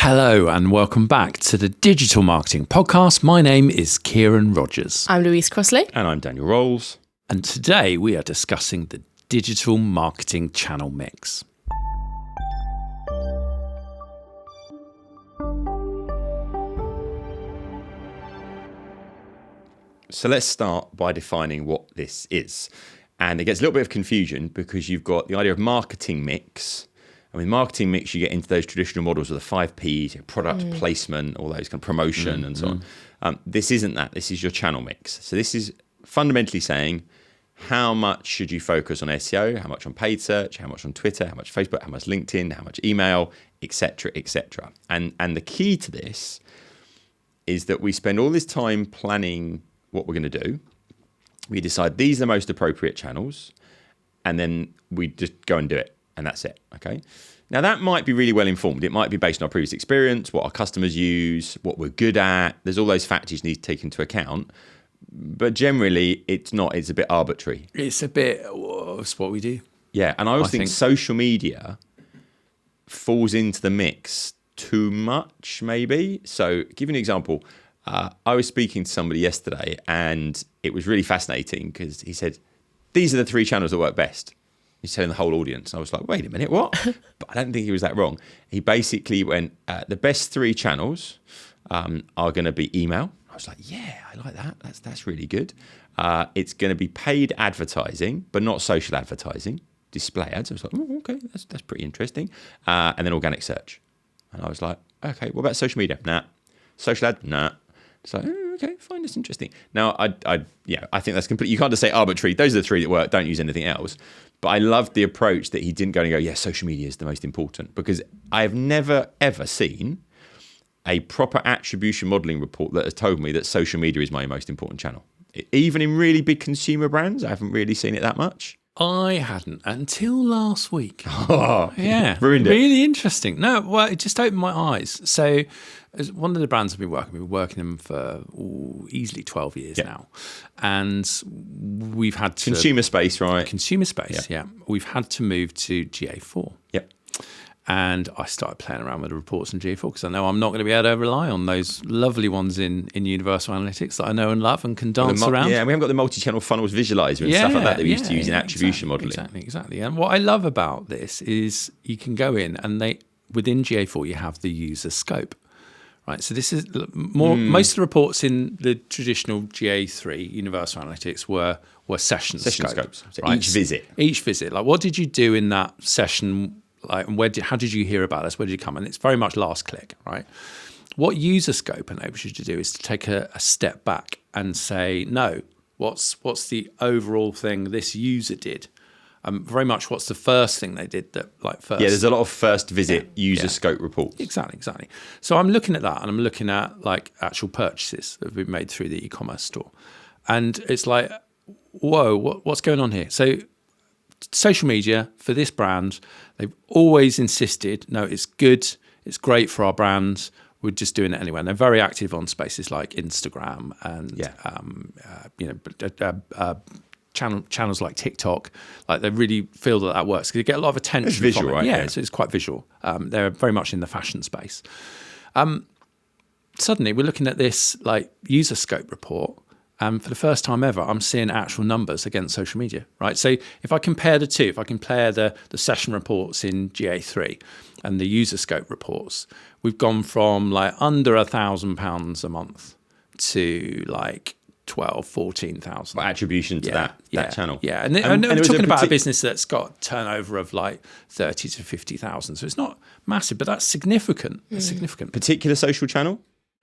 Hello and welcome back to the Digital Marketing Podcast. My name is Kieran Rogers. I'm Louise Crossley. And I'm Daniel Rolls. And today we are discussing the digital marketing channel mix. So let's start by defining what this is. And it gets a little bit of confusion because you've got the idea of marketing mix. And with marketing mix, you get into those traditional models of the 5 Ps, product placement, all those kind of promotion and so on. This isn't that. This is your channel mix. So this is fundamentally saying how much should you focus on SEO, how much on paid search, how much on Twitter, how much Facebook, how much LinkedIn, how much email, etc., etc. And the key to this is that we spend all this time planning what we're going to do. We decide these are the most appropriate channels, and then we just go and do it, and that's it. Okay. Now that might be really well informed. It might be based on our previous experience, what our customers use, what we're good at. There's all those factors you need to take into account. But generally, it's not. It's a bit arbitrary. It's a bit, it's what we do. Yeah, and I always think social media falls into the mix too much, maybe. So, give you an example. I was speaking to somebody yesterday, and it was really fascinating because he said, "These are the 3 channels that work best." He's telling the whole audience. I was like, "Wait a minute, what?" But I don't think he was that wrong. He basically went, "The best 3 channels are going to be email." I was like, "Yeah, I like that. That's really good." It's going to be paid advertising, but not social advertising, display ads. I was like, "Oh, okay, that's pretty interesting." And then organic search. And I was like, "Okay, what about social media?" Nah. Social ad? Nah. So, okay, fine, that's interesting. Now, I think that's complete. You can't just say arbitrary. Those are the 3 that work. Don't use anything else. But I loved the approach that he didn't go and go, "Yeah, social media is the most important," because I have never ever seen a proper attribution modeling report that has told me that social media is my most important channel. Even in really big consumer brands, I haven't really seen it that much. I hadn't until last week. Oh, yeah. Ruined it. Really interesting. No, well, it just opened my eyes. So as one of the brands I've been working them for easily 12 years now. And we've had to... Consumer space, right? Consumer space, yeah. We've had to move to GA4. Yep. And I started playing around with the reports in GA4 because I know I'm not going to be able to rely on those lovely ones in Universal Analytics that I know and love and can dance around. Yeah, we haven't got the multi-channel funnels visualizer and stuff like that we used to use in attribution modeling. Exactly. And what I love about this is you can go in and within GA4 you have the user scope. Right, so this is most of the reports in the traditional GA3 Universal Analytics were session scopes. So right? Each visit. Like, what did you do in that session? Like, and how did you hear about us? Where did you come? And it's very much last click, right? What user scope enables you to do is to take a step back and say, no, what's the overall thing this user did? Very much what's the first thing they did first. Yeah, there's a lot of first visit user scope reports. Exactly. So I'm looking at that and I'm looking at like actual purchases that have been made through the e-commerce store. And it's like, whoa, what's going on here? So social media for this brand, they've always insisted, no, it's good, it's great for our brand, we're just doing it anyway. And they're very active on spaces like Instagram and channels like TikTok. Like they really feel that works because you get a lot of attention. It's visual, from it. right? Yeah, so it's quite visual. They're very much in the fashion space. Suddenly we're looking at this like user scope report. For the first time ever, I'm seeing actual numbers against social media, right? So if I compare the two, if I compare the session reports in GA3 and the user scope reports, we've gone from like under £1,000 a month to like 12, 14,000. Attribution to that channel. Yeah, and we're talking about a business that's got turnover of like 30 to 50,000. So it's not massive, but that's significant. It's significant. Particular social channel?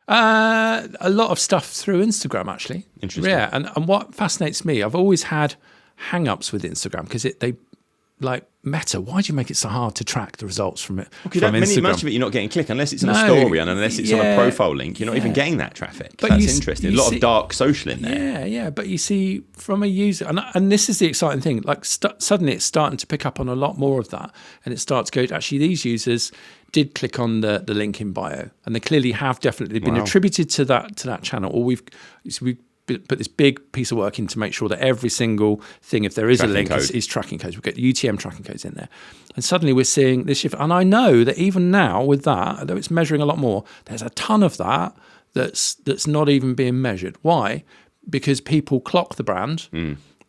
A lot of stuff through Instagram, actually. Interesting. Yeah, and what fascinates me, I've always had hang-ups with Instagram because they like Meta. Why do you make it so hard to track the results from it? Well, from Instagram? Much of it you're not getting click unless it's on a story and unless it's on a profile link. You're not even getting that traffic. But that's interesting. A lot of dark social in there. Yeah. But you see, from a user, and this is the exciting thing. Like suddenly, it's starting to pick up on a lot more of that, and it starts to go. Actually, these users did click on the link in bio, and they clearly have definitely been attributed to that channel, or we've put this big piece of work in to make sure that every single thing, if there is Tracking a link, code. is tracking codes. We've got UTM tracking codes in there. And suddenly we're seeing this shift. And I know that even now with that, although it's measuring a lot more, there's a ton of that that's not even being measured. Why? Because people clock the brand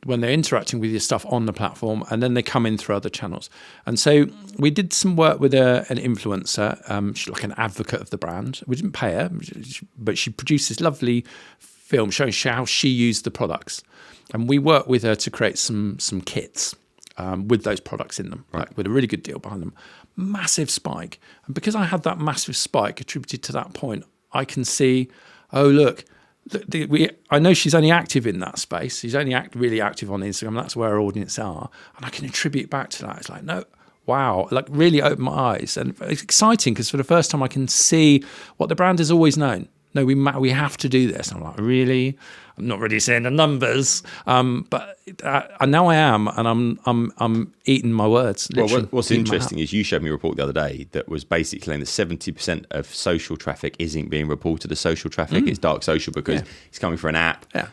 when they're interacting with your stuff on the platform, and then they come in through other channels. And so we did some work with an influencer, she's like an advocate of the brand. We didn't pay her, but she produced this lovely film showing how she used the products. And we worked with her to create some kits with those products in them, like with a really good deal behind them. Massive spike. And because I had that massive spike attributed to that point, I can see, oh, look, I know she's only active in that space. She's only really active on Instagram. That's where her audience are. And I can attribute back to that. It's like, no, wow, like really opened my eyes. And it's exciting because for the first time I can see what the brand has always known. No, we have to do this. And I'm like, really? I'm not really saying the numbers, but now I am, and I'm eating my words. Well, what's interesting is you showed me a report the other day that was basically saying that 70% of social traffic isn't being reported as social traffic. It's dark social because it's coming from an app. Yeah.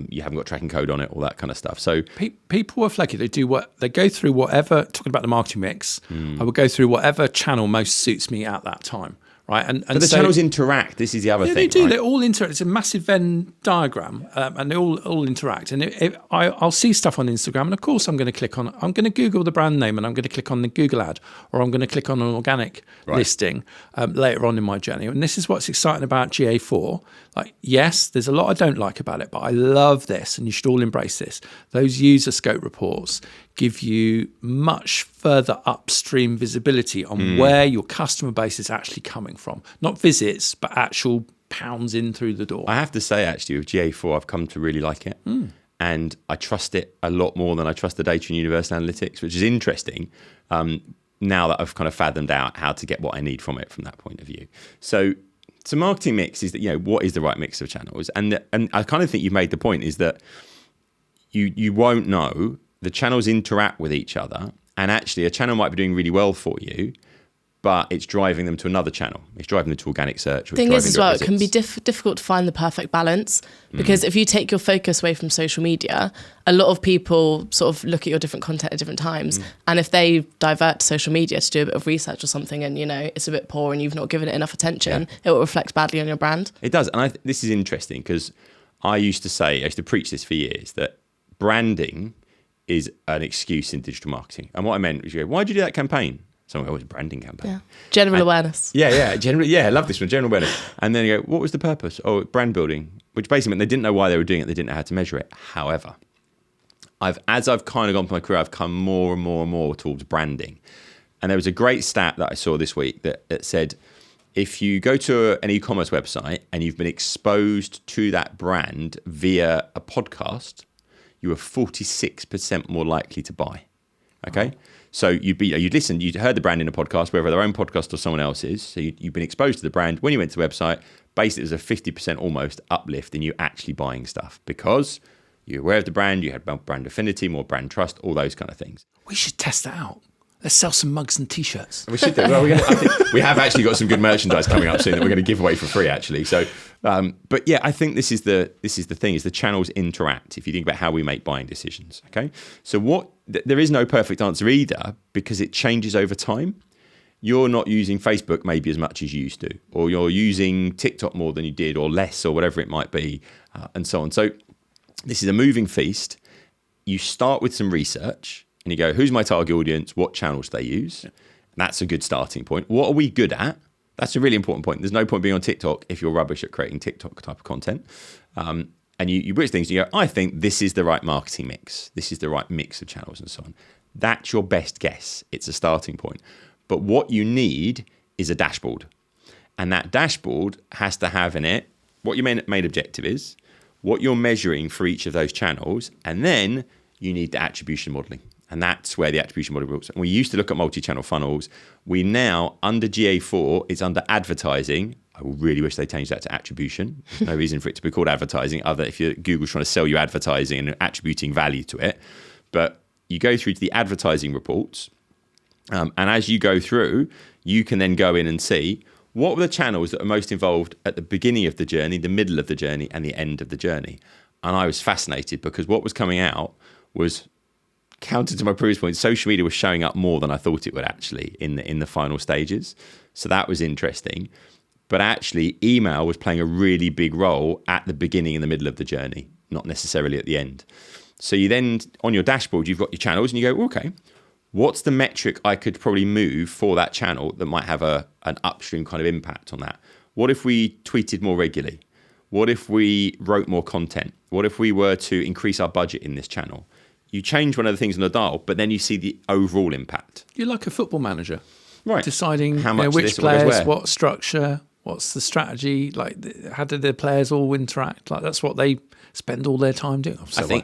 You haven't got tracking code on it, all that kind of stuff. So people are flaky. They go through whatever. Talking about the marketing mix, I would go through whatever channel most suits me at that time. Right, and but the channels interact. This is the other thing. They do. Right? They all interact. It's a massive Venn diagram, and they all interact. And I'll see stuff on Instagram, and of course I'm going to click on. I'm going to Google the brand name, and I'm going to click on the Google ad, or I'm going to click on an organic listing later on in my journey. And this is what's exciting about GA4. Like, yes, there's a lot I don't like about it, but I love this, and you should all embrace this. Those user scope reports give you much further upstream visibility on where your customer base is actually coming from. Not visits, but actual pounds in through the door. I have to say, actually, with GA4, I've come to really like it. And I trust it a lot more than I trust the data in Universal Analytics, which is interesting now that I've kind of fathomed out how to get what I need from it from that point of view. So marketing mix is that, what is the right mix of channels? And I kind of think you've made the point is that you won't know. The channels interact with each other, and actually a channel might be doing really well for you, but it's driving them to another channel. It's driving them to organic search. The thing is as well, it can be difficult to find the perfect balance, because if you take your focus away from social media, a lot of people sort of look at your different content at different times. And if they divert to social media to do a bit of research or something, and it's a bit poor and you've not given it enough attention, it will reflect badly on your brand. It does. And this is interesting because I used to preach this for years, that branding is an excuse in digital marketing. And what I meant was, why did you do that campaign? Someone goes, it was a branding campaign. Yeah. General awareness. Generally, I love this one, general awareness. And then you go, what was the purpose? Oh, brand building, which basically meant they didn't know why they were doing it. They didn't know how to measure it. However, as I've kind of gone through my career, I've come more and more and more towards branding. And there was a great stat that I saw this week that said, if you go to an e-commerce website and you've been exposed to that brand via a podcast, you are 46% more likely to buy. Okay, so you'd listened, you'd heard the brand in a podcast, whether their own podcast or someone else's. So you've been exposed to the brand. When you went to the website, basically there's a 50% almost uplift in you actually buying stuff because you're aware of the brand, you had brand affinity, more brand trust, all those kind of things. We should test that out. Let's sell some mugs and T-shirts. We should do. Well, I think we have actually got some good merchandise coming up soon that we're going to give away for free, actually. So, but yeah, I think this is the thing: is the channels interact. If you think about how we make buying decisions, okay. So there is no perfect answer either because it changes over time. You're not using Facebook maybe as much as you used to, or you're using TikTok more than you did, or less, or whatever it might be, and so on. So this is a moving feast. You start with some research. And you go, who's my target audience? What channels do they use? And that's a good starting point. What are we good at? That's a really important point. There's no point being on TikTok if you're rubbish at creating TikTok type of content. And you bridge things and you go, I think this is the right marketing mix. This is the right mix of channels and so on. That's your best guess. It's a starting point. But what you need is a dashboard. And that dashboard has to have in it what your main objective is, what you're measuring for each of those channels, and then you need the attribution modeling. And that's where the attribution model works. And we used to look at multi-channel funnels. We now, under GA4, it's under advertising. I really wish they changed that to attribution. There's no reason for it to be called advertising other if Google's trying to sell you advertising and attributing value to it. But you go through to the advertising reports. And as you go through, you can then go in and see what were the channels that are most involved at the beginning of the journey, the middle of the journey, and the end of the journey. and I was fascinated because what was coming out was counter to my previous point. Social media was showing up more than I thought it would actually in the final stages. So that was interesting. But actually, email was playing a really big role at the beginning and the middle of the journey, not necessarily at the end. So you then, on your dashboard, you've got your channels and you go, okay, what's the metric I could probably move for that channel that might have an upstream kind of impact on that? What if we tweeted more regularly? What if we wrote more content? What if we were to increase our budget in this channel? You change one of the things on the dial, but then you see the overall impact. You're like a football manager. Right. Deciding how much which this players, what structure, what's the strategy, like how do the players all interact? Like that's what they spend all their time doing.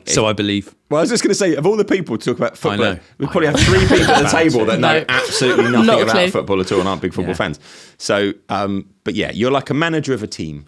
So I believe. Well, I was just going to say, of all the people to talk about football, we probably have 3 people at the table that know absolutely nothing about football at all and aren't big football fans. So, but yeah, you're like a manager of a team,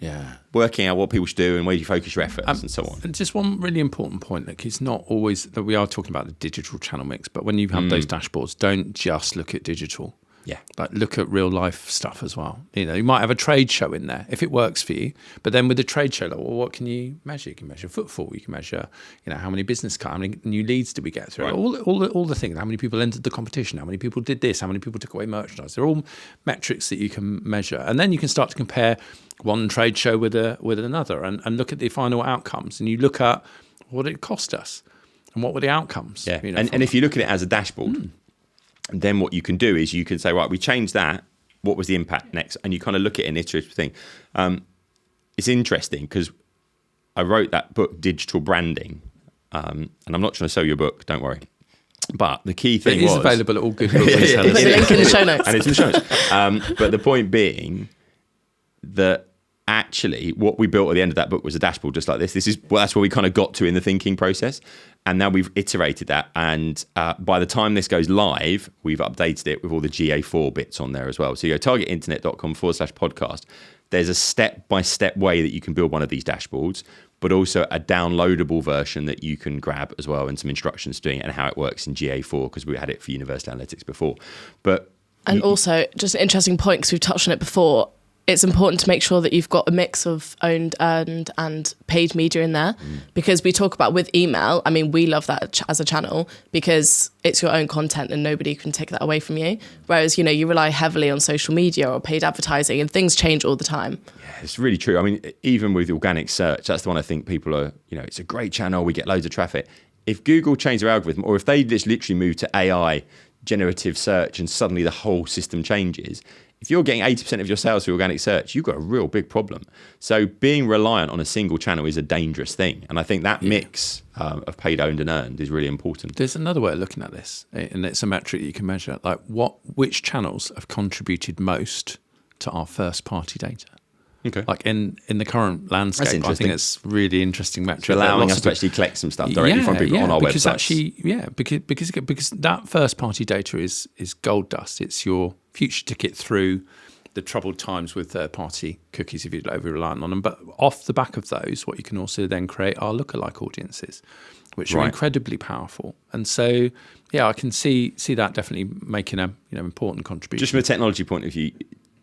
working out what people should do and where you focus your efforts and so on. And just one really important point, like it's not always that we are talking about the digital channel mix, but when you have those dashboards, don't just look at digital. Yeah. Like look at real life stuff as well. You know, you might have a trade show in there if it works for you, but then with the trade show, like, well, what can you measure? You can measure footfall. You can measure, how many business cards, how many new leads did we get through? Right. All the things. How many people entered the competition? How many people did this? How many people took away merchandise? They're all metrics that you can measure, and then you can start to compare one trade show with another, and look at the final outcomes. And you look at what it cost us, and what were the outcomes. Yeah. And if you look at it as a dashboard. And then what you can do is you can say, right, we changed that. What was the impact next? And you kind of look at an iterative thing. It's interesting because I wrote that book, Digital Branding. And I'm not trying to sell your book, don't worry. But the key thing was... It is available at all good books. Put the link in the show notes. And it's in the show notes. But the point being that actually what we built at the end of that book was a dashboard just like this. That's where we kind of got to in the thinking process. And now we've iterated that. And by the time this goes live, we've updated it with all the GA4 bits on there as well. So you go targetinternet.com/podcast. There's a step-by-step way that you can build one of these dashboards, but also a downloadable version that you can grab as well and some instructions doing it and how it works in GA4 because we had it for Universal Analytics before. Also, just an interesting point because we've touched on it before, it's important to make sure that you've got a mix of owned, earned and paid media in there because we talk about with email, I mean, we love that as a channel because it's your own content and nobody can take that away from you. Whereas, you rely heavily on social media or paid advertising and things change all the time. Yeah, it's really true. I mean, even with organic search, that's the one I think people are, it's a great channel. We get loads of traffic. If Google changed their algorithm or if they just literally move to AI generative search and suddenly the whole system changes, if you're getting 80% of your sales through organic search, you've got a real big problem. So being reliant on a single channel is a dangerous thing. And I think that mix of paid, owned and earned is really important. There's another way of looking at this, and it's a metric that you can measure, like which channels have contributed most to our first party data. Okay. Like in the current landscape, I think it's really interesting metric. It's allowing us to actually collect some stuff directly from people on our websites. Because that first party data is gold dust. It's your future ticket through the troubled times with third party cookies if you're over reliant on them. But off the back of those, what you can also then create are lookalike audiences, which are incredibly powerful. And so, I can see that definitely making a important contribution. Just from a technology point of view,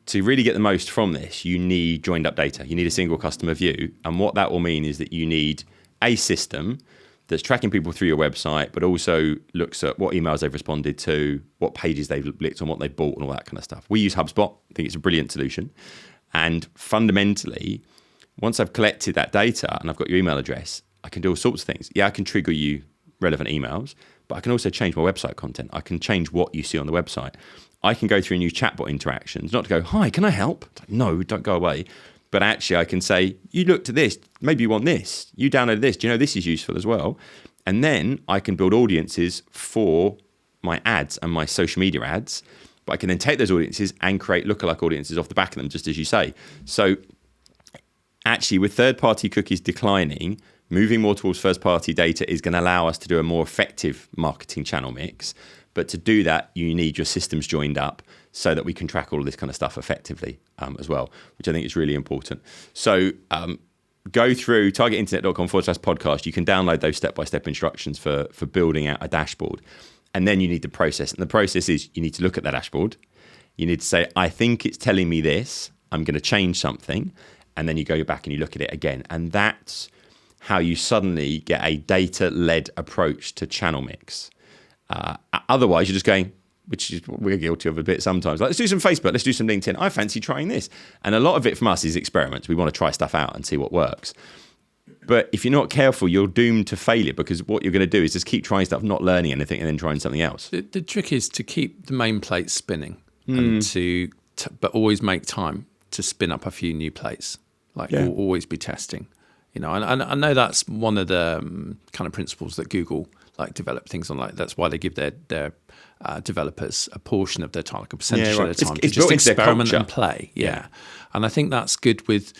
to really get the most from this, you need joined up data. You need a single customer view. And what that will mean is that you need a system that's tracking people through your website, but also looks at what emails they've responded to, what pages they've clicked on, what they've bought and all that kind of stuff. We use HubSpot. I think it's a brilliant solution. And fundamentally, once I've collected that data and I've got your email address, I can do all sorts of things. Yeah, I can trigger you relevant emails, but I can also change my website content. I can change what you see on the website. I can go through new chatbot interactions, not to go, hi, can I help? No, don't go away. But actually I can say, you looked at this, maybe you want this. You downloaded this, do you know this is useful as well? And then I can build audiences for my ads and my social media ads. But I can then take those audiences and create lookalike audiences off the back of them, just as you say. So actually with third-party cookies declining, moving more towards first-party data is going to allow us to do a more effective marketing channel mix. But to do that, you need your systems joined up so that we can track all of this kind of stuff effectively as well, which I think is really important. So go through targetinternet.com/podcast. You can download those step-by-step instructions for building out a dashboard. And then you need the process. And the process is you need to look at that dashboard. You need to say, I think it's telling me this. I'm going to change something. And then you go back and you look at it again. And that's how you suddenly get a data-led approach to channel mix. Otherwise, you're just going, which is what we're guilty of a bit sometimes. Like, let's do some Facebook, let's do some LinkedIn. I fancy trying this. And a lot of it from us is experiments. We want to try stuff out and see what works. But if you're not careful, you're doomed to failure, because what you're going to do is just keep trying stuff, not learning anything, and then trying something else. The trick is to keep the main plate spinning and but always make time to spin up a few new plates. Like always be testing. And I know that's one of the kind of principles that Google develop things on. That's why they give their developers a portion of their time, like a percentage of their time, to just experiment and play. Yeah. And I think that's good with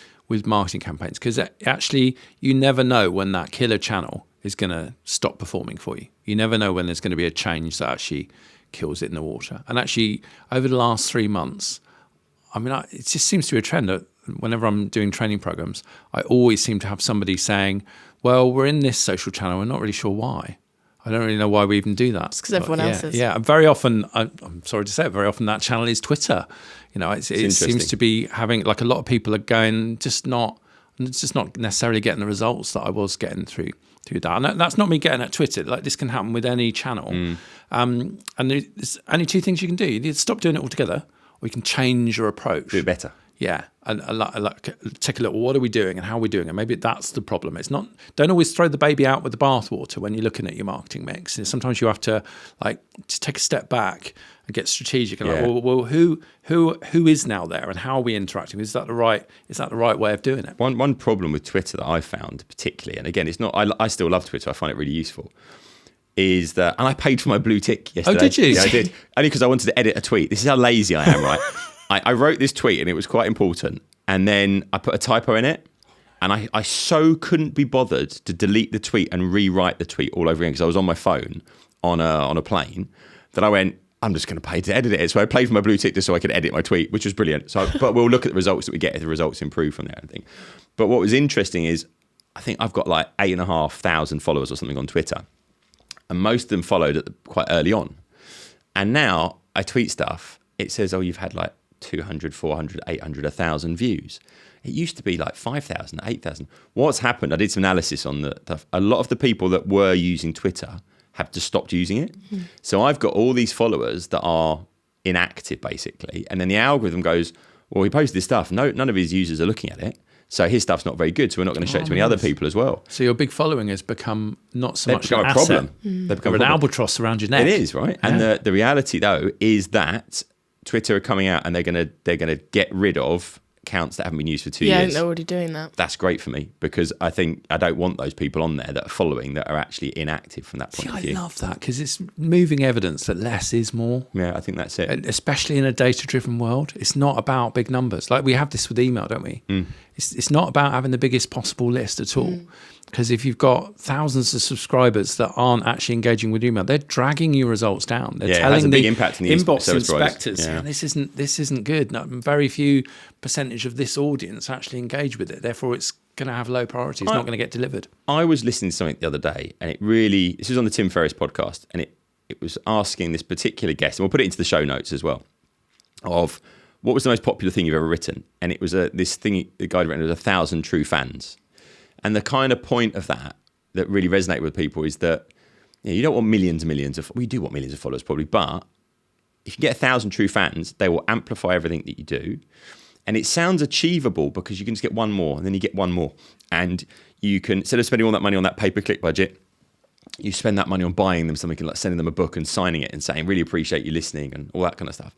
marketing campaigns, because actually you never know when that killer channel is going to stop performing for you. You never know when there's going to be a change that actually kills it in the water. And actually, over the last 3 months, it just seems to be a trend that whenever I'm doing training programs, I always seem to have somebody saying, well, we're in this social channel, we're not really sure why. I don't really know why we even do that. It's because everyone else is. Yeah, very often, I'm sorry to say it, very often that channel is Twitter. It seems to be having, a lot of people are going, just not necessarily getting the results that I was getting through that. And that's not me getting at Twitter. This can happen with any channel. And there's only two things you can do. You need to stop doing it altogether, or you can change your approach. Do it better. Yeah, and take a look. What are we doing and how are we doing? And maybe that's the problem. It's not. Don't always throw the baby out with the bathwater when you're looking at your marketing mix. And sometimes you have to just take a step back and get strategic. And well, who is now there, and how are we interacting? Is that the right way of doing it? One problem with Twitter that I found particularly, and again, it's not. I still love Twitter. I find it really useful. Is that, and I paid for my blue tick yesterday. Oh, did you? Yeah, I did. Only because I wanted to edit a tweet. This is how lazy I am, right? I wrote this tweet and it was quite important, and then I put a typo in it, and I so couldn't be bothered to delete the tweet and rewrite the tweet all over again, because I was on my phone on a plane, that I went, I'm just going to pay to edit it. So I paid for my blue tick just so I could edit my tweet, which was brilliant. But we'll look at the results that we get if the results improve from there, I think. But what was interesting is, I think I've got 8,500 followers or something on Twitter, and most of them followed quite early on. And now I tweet stuff, it says, oh, you've had 200, 400, 800, 1,000 views. It used to be 5,000, 8,000. What's happened, I did some analysis on a lot of the people that were using Twitter have just stopped using it. So I've got all these followers that are inactive, basically. And then the algorithm goes, well, he posted this stuff. No, none of his users are looking at it. So his stuff's not very good. So we're not going to show it to any other people as well. So your big following has become not so much become an a problem. They've become an albatross around your neck. It is, right? Yeah. And the reality, though, is that Twitter are coming out and they're gonna get rid of accounts that haven't been used for 2 years. Yeah, they're already doing that. That's great for me, because I think I don't want those people on there that are following that are actually inactive from that point of view. I love that, because it's moving evidence that less is more. Yeah, I think that's it. And especially in a data-driven world, it's not about big numbers. We have this with email, don't we? It's not about having the biggest possible list at all. Because if you've got thousands of subscribers that aren't actually engaging with email, they're dragging your results down. They're telling it has a big impact in the inbox inspectors, this isn't good. No, very few percentage of this audience actually engage with it. Therefore, it's going to have low priority. It's not going to get delivered. I was listening to something the other day, and this was on the Tim Ferriss podcast, and it was asking this particular guest, and we'll put it into the show notes as well, of what was the most popular thing you've ever written? And it was this thing the guy had written, was 1,000 true fans. And the kind of point of that really resonated with people is that you don't want millions and millions of, we do want millions of followers probably, but if you get 1,000 true fans, they will amplify everything that you do. And it sounds achievable because you can just get one more, and then you get one more. And you can, instead of spending all that money on that pay-per-click budget, you spend that money on buying them something, like sending them a book and signing it and saying, really appreciate you listening and all that kind of stuff.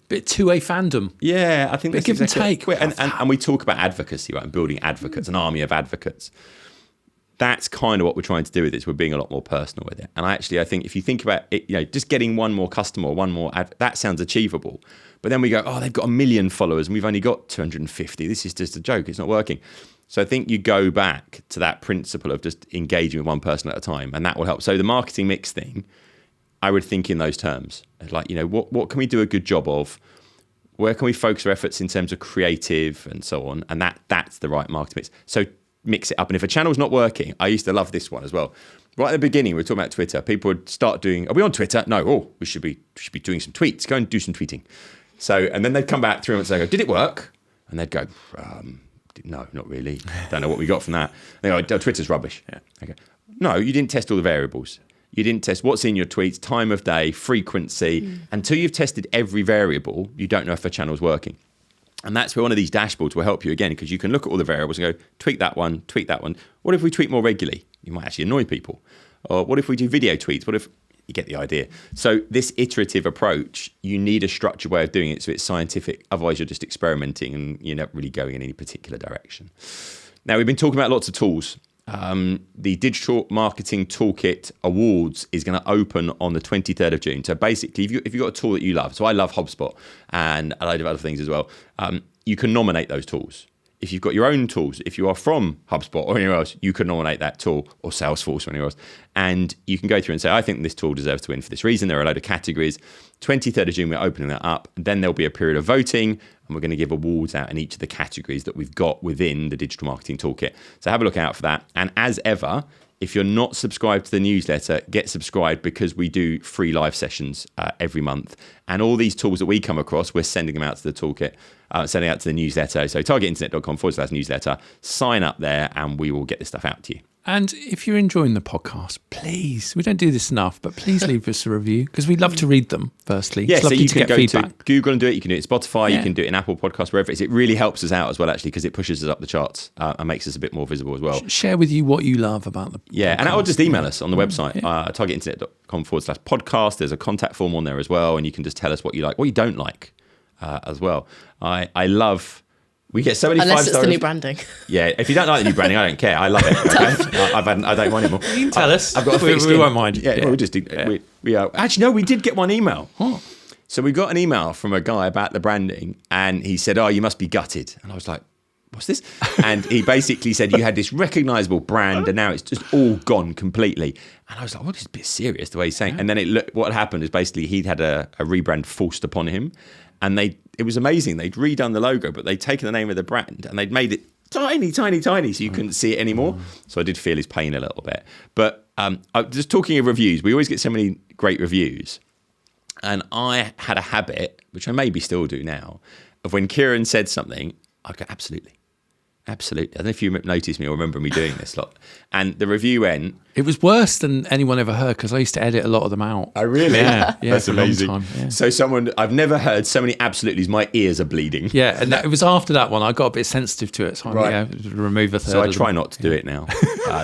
Bit two-way fandom. Yeah, I think that's give and take. And we talk about advocacy, right? And building advocates, an army of advocates. That's kind of what we're trying to do with this. We're being a lot more personal with it. And I think if you think about it, just getting one more customer, one more that sounds achievable. But then we go, oh, they've got 1 million followers and we've only got 250. This is just a joke. It's not working. So I think you go back to that principle of just engaging with one person at a time, and that will help. So the marketing mix thing, I would think in those terms, what can we do a good job of? Where can we focus our efforts in terms of creative and so on? And that's the right marketing mix. So mix it up. And if a channel's not working, I used to love this one as well. Right at the beginning, we were talking about Twitter. People would start doing, are we on Twitter? No. Oh, we should be doing some tweets. Go and do some tweeting. So, and then they'd come back 3 months later, did it work? And they'd go, no, not really. Don't know what we got from that. They go, oh, Twitter's rubbish. Yeah. Okay. No, you didn't test all the variables. You didn't test what's in your tweets, time of day, frequency. Until you've tested every variable, you don't know if a channel's working. And that's where one of these dashboards will help you again, because you can look at all the variables and go, tweak that one, tweak that one. What if we tweet more regularly? You might actually annoy people. Or what if we do video tweets? What if... You get the idea. So this iterative approach, you need a structured way of doing it so it's scientific. Otherwise, you're just experimenting and you're not really going in any particular direction. Now, we've been talking about lots of tools. The Digital Marketing Toolkit Awards is going to open on the 23rd of June. So basically, if you've got a tool that you love, so I love HubSpot and a load of other things as well, you can nominate those tools. If you've got your own tools, if you are from HubSpot or anywhere else, you can nominate that tool, or Salesforce or anywhere else. And you can go through and say, I think this tool deserves to win for this reason. There are a load of categories. 23rd of June, we're opening that up. Then there'll be a period of voting, and we're going to give awards out in each of the categories that we've got within the Digital Marketing Toolkit. So have a look out for that. And as ever, if you're not subscribed to the newsletter, get subscribed, because we do free live sessions every month. And all these tools that we come across, we're sending them out to the toolkit, sending out to the newsletter. So targetinternet.com/newsletter, sign up there and we will get this stuff out to you. And if you're enjoying the podcast, please, we don't do this enough, but please leave us a review, because we'd love to read them, firstly. Yeah, It's so lovely you to can get go feedback. to Google and do it. You can do it in Spotify. Yeah. You can do it in Apple Podcasts, wherever it is. It really helps us out as well, actually, because it pushes us up the charts and makes us a bit more visible as well. Share with you what you love about the Yeah, and or just email us on the website, Yeah. targetinternet.com/podcast. There's a contact form on there as well, and you can just tell us what you like, what you don't like as well. I love... We get so many Unless five-star... it's the new branding. Yeah, if you don't like the new branding, I don't care. I love it. Okay? I don't mind anymore. You can tell us. I've got a thick we skin. won't mind. Yeah, we'll just do... Actually, no, we did get one email. Oh. So we got an email from a guy about the branding, and he said, oh, you must be gutted. And I was like, what's this? And he basically said, you had this recognizable brand and now it's just all gone completely. And I was like, well, this is a bit serious the way he's saying. Yeah. And then what happened is basically he'd had a rebrand forced upon him, and it was amazing. They'd redone the logo, but they'd taken the name of the brand and they'd made it tiny, tiny, tiny, so you couldn't see it anymore. So I did feel his pain a little bit. But just talking of reviews, we always get so many great reviews. And I had a habit, which I maybe still do now, of when Kieran said something, I'd go, absolutely. Absolutely. I don't know if you noticed me or remember me doing this lot. And the review went... It was worse than anyone ever heard, because I used to edit a lot of them out. Oh, really? Yeah, That's for a long amazing. time, yeah. So I've never heard so many absolutely's, my ears are bleeding. Yeah, and it was after that one I got a bit sensitive to it, so I remove a third. So I try not to do it now.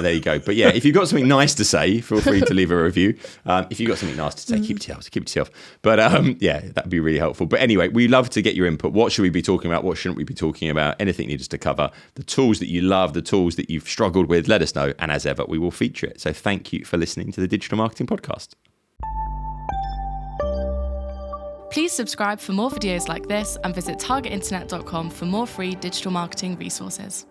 There you go. But yeah, if you've got something nice to say, feel free to leave a review. If you've got something nice to say, keep it to yourself. But yeah, that'd be really helpful. But anyway, we love to get your input. What should we be talking about? What shouldn't we be talking about? Anything you need us to cover. The tools that you love, the tools that you've struggled with, let us know. And as ever, we will feature it. So thank you for listening to the Digital Marketing Podcast. Please subscribe for more videos like this and visit targetinternet.com for more free digital marketing resources.